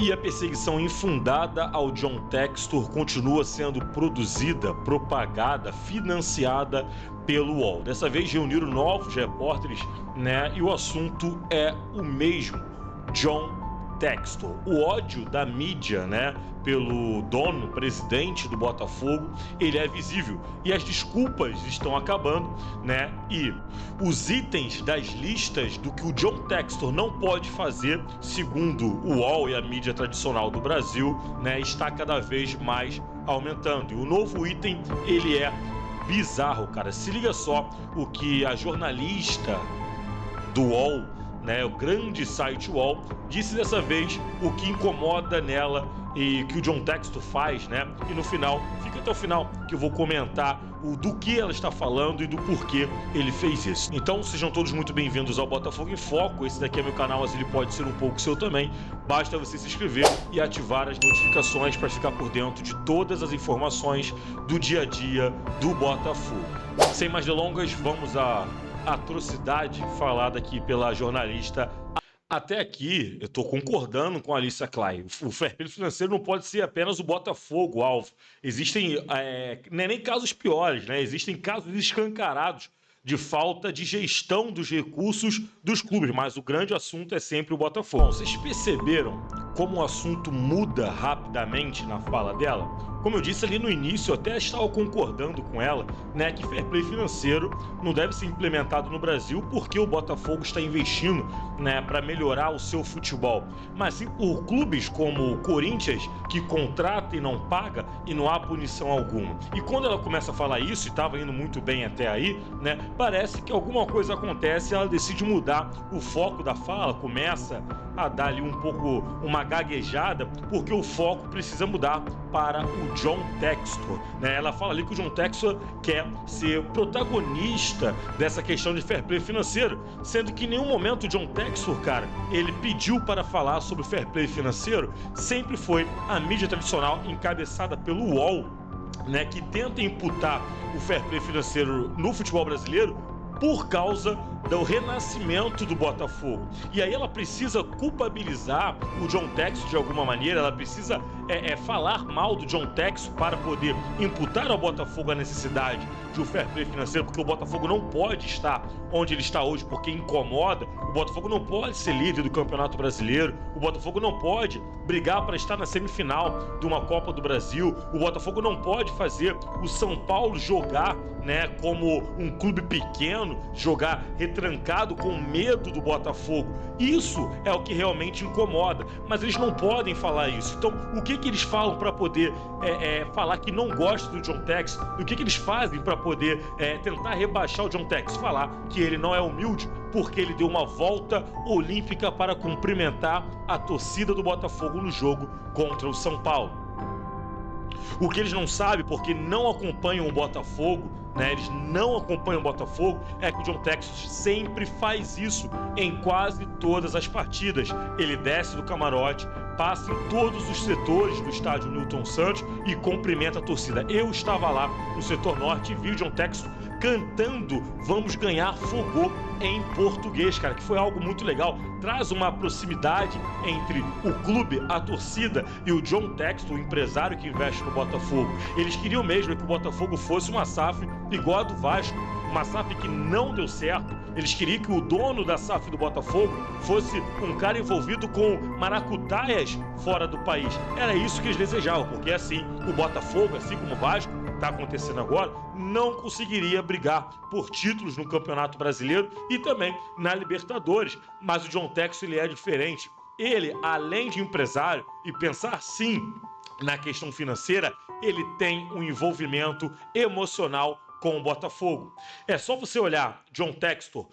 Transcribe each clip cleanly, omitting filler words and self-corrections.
E a perseguição infundada ao John Textor continua sendo produzida, propagada, financiada pelo UOL. Dessa vez reuniram novos repórteres, né? E o assunto é o mesmo, John Textor. O ódio da mídia, né, pelo dono, presidente do Botafogo, ele é visível. E as desculpas estão acabando, né? E os itens das listas do que o John Textor não pode fazer, segundo o UOL e a mídia tradicional do Brasil, né, está cada vez mais aumentando. E o novo item, ele é bizarro, cara. Se liga só o que a jornalista do UOL, né, o grande site UOL, disse dessa vez o que incomoda nela e que o John Textor faz, né? E no final, fica até o final que eu vou comentar o do que ela está falando e do porquê ele fez isso. Então sejam todos muito bem-vindos ao Botafogo em Foco. Esse daqui é meu canal, mas ele pode ser um pouco seu também. Basta você se inscrever e ativar as notificações para ficar por dentro de todas as informações do dia a dia do Botafogo. Sem mais delongas, vamos à atrocidade falada aqui pela jornalista. Até aqui, eu estou concordando com a Alicia Klein. O fair play financeiro não pode ser apenas o Botafogo alvo. Existem nem casos piores, né? Existem casos escancarados de falta de gestão dos recursos dos clubes, mas o grande assunto é sempre o Botafogo. Bom, vocês perceberam como o assunto muda rapidamente na fala dela? Como eu disse ali no início, eu até estava concordando com ela, né, que fair play financeiro não deve ser implementado no Brasil porque o Botafogo está investindo, né, para melhorar o seu futebol. Mas sim por clubes como o Corinthians, que contrata e não paga e não há punição alguma. E quando ela começa a falar isso, e estava indo muito bem até aí, né, parece que alguma coisa acontece e ela decide mudar o foco da fala, começa a dar ali um pouco uma gaguejada, porque o foco precisa mudar para o John Textor, né? Ela fala ali que o John Textor quer ser protagonista dessa questão de fair play financeiro, sendo que em nenhum momento o John Textor, cara, ele pediu para falar sobre fair play financeiro. Sempre foi a mídia tradicional encabeçada pelo UOL, né, que tenta imputar o fair play financeiro no futebol brasileiro por causa do renascimento do Botafogo. E aí ela precisa culpabilizar o John Textor de alguma maneira, ela precisa falar mal do John Textor para poder imputar ao Botafogo a necessidade de um fair play financeiro, porque o Botafogo não pode estar onde ele está hoje porque incomoda, o Botafogo não pode ser líder do Campeonato Brasileiro, o Botafogo não pode brigar para estar na semifinal de uma Copa do Brasil, o Botafogo não pode fazer o São Paulo jogar, né, como um clube pequeno, jogar retrancado com medo do Botafogo. Isso é o que realmente incomoda, mas eles não podem falar isso. Então, o que eles falam para poder falar que não gostam do John Textor? O que eles fazem para poder tentar rebaixar o John Textor? Falar que ele não é humilde porque ele deu uma volta olímpica para cumprimentar a torcida do Botafogo no jogo contra o São Paulo. O que eles não sabem, porque não acompanham o Botafogo, né, eles não acompanham o Botafogo, é que o John Textor sempre faz isso em quase todas as partidas. Ele desce do camarote, passa em todos os setores do estádio Newton Santos e cumprimenta a torcida. Eu estava lá no setor norte e vi o John Textor cantando "Vamos ganhar Fogô" em português, cara, que foi algo muito legal. Traz uma proximidade entre o clube, a torcida e o John Textor, o empresário que investe no Botafogo. Eles queriam mesmo que o Botafogo fosse uma SAF igual a do Vasco, uma SAF que não deu certo. Eles queriam que o dono da SAF do Botafogo fosse um cara envolvido com maracutaias fora do país. Era isso que eles desejavam, porque assim o Botafogo, assim como o Vasco, está acontecendo agora, não conseguiria brigar por títulos no Campeonato Brasileiro e também na Libertadores. Mas o John Textor, ele é diferente. Ele, além de empresário e pensar sim na questão financeira, ele tem um envolvimento emocional com o Botafogo. É só você olhar John Textor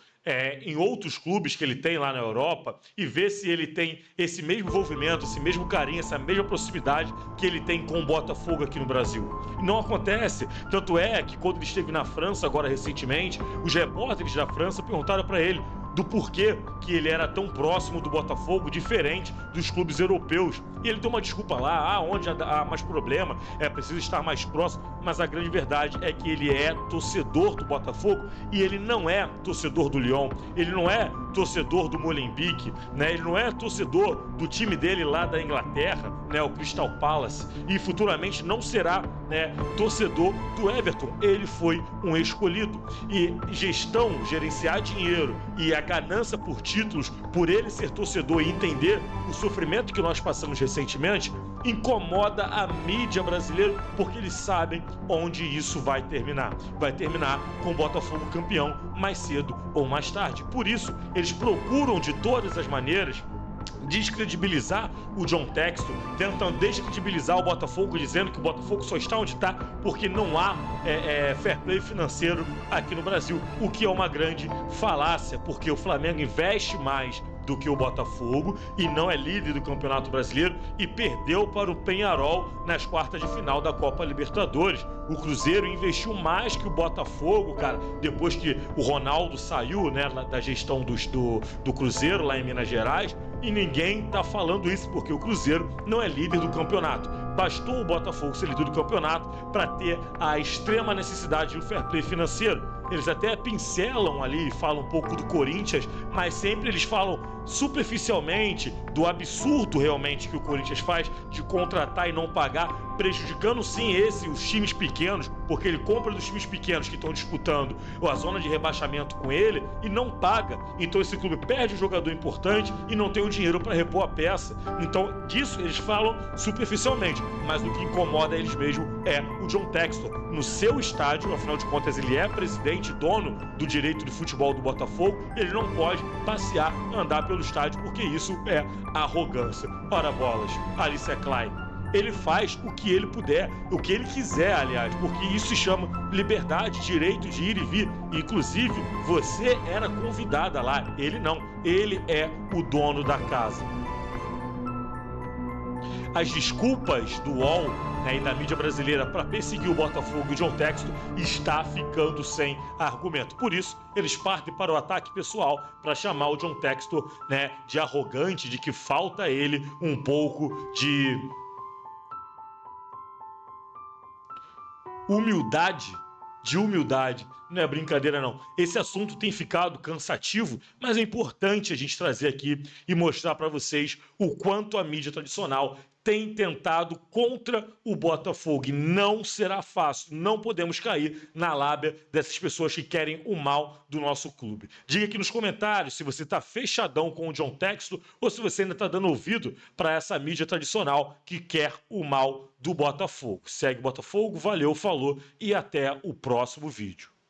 em outros clubes que ele tem lá na Europa e ver se ele tem esse mesmo envolvimento, esse mesmo carinho, essa mesma proximidade que ele tem com o Botafogo aqui no Brasil. Não acontece. Tanto é que quando ele esteve na França agora recentemente, os repórteres da França perguntaram para ele do porquê que ele era tão próximo do Botafogo, diferente dos clubes europeus. E ele deu uma desculpa lá, onde há mais problema, é preciso estar mais próximo. mas a grande verdade é que ele é torcedor do Botafogo e ele não é torcedor do Lyon, ele não é torcedor do Molenbeek, né? Ele não é torcedor do time dele lá da Inglaterra, né? O Crystal Palace, e futuramente não será, né, torcedor do Everton. Ele foi um escolhido. E gestão, gerenciar dinheiro e a ganância por títulos, por ele ser torcedor e entender o sofrimento que nós passamos recentemente, incomoda a mídia brasileira, porque eles sabem onde isso vai terminar. Vai terminar com o Botafogo campeão mais cedo ou mais tarde. Por isso, eles procuram de todas as maneiras descredibilizar o John Textor, tentam descredibilizar o Botafogo, dizendo que o Botafogo só está onde está porque não há fair play financeiro aqui no Brasil, o que é uma grande falácia, porque o Flamengo investe mais do que o Botafogo e não é líder do Campeonato Brasileiro e perdeu para o Peñarol nas quartas de final da Copa Libertadores. O Cruzeiro investiu mais que o Botafogo, cara, depois que o Ronaldo saiu, né, da gestão do Cruzeiro lá em Minas Gerais, e ninguém tá falando isso porque o Cruzeiro não é líder do campeonato. Bastou o Botafogo ser líder do campeonato para ter a extrema necessidade de um fair play financeiro. Eles até pincelam ali, falam um pouco do Corinthians, mas sempre eles falam superficialmente do absurdo realmente que o Corinthians faz de contratar e não pagar, prejudicando sim os times pequenos, porque ele compra dos times pequenos que estão disputando a zona de rebaixamento com ele e não paga. Então esse clube perde um jogador importante e não tem o dinheiro para repor a peça. Então disso eles falam superficialmente, mas o que incomoda eles mesmo é o John Textor. No seu estádio, afinal de contas ele é presidente, dono do direito de futebol do Botafogo, ele não pode passear, andar pelo estádio, porque isso é arrogância. Ora bolas, Alicia Klein. Ele faz o que ele puder, o que ele quiser, aliás, porque isso se chama liberdade, direito de ir e vir. Inclusive, você era convidada lá, ele não. Ele é o dono da casa. As desculpas do UOL, né, e da mídia brasileira para perseguir o Botafogo e o John Textor está ficando sem argumento. Por isso, eles partem para o ataque pessoal para chamar o John Textor, né, de arrogante, de que falta a ele um pouco de humildade. Não é brincadeira não. Esse assunto tem ficado cansativo, mas é importante a gente trazer aqui e mostrar para vocês o quanto a mídia tradicional tem tentado contra o Botafogo. E não será fácil, não podemos cair na lábia dessas pessoas que querem o mal do nosso clube. Diga aqui nos comentários se você está fechadão com o John Textor ou se você ainda está dando ouvido para essa mídia tradicional que quer o mal do Botafogo. Segue o Botafogo, valeu, falou e até o próximo vídeo.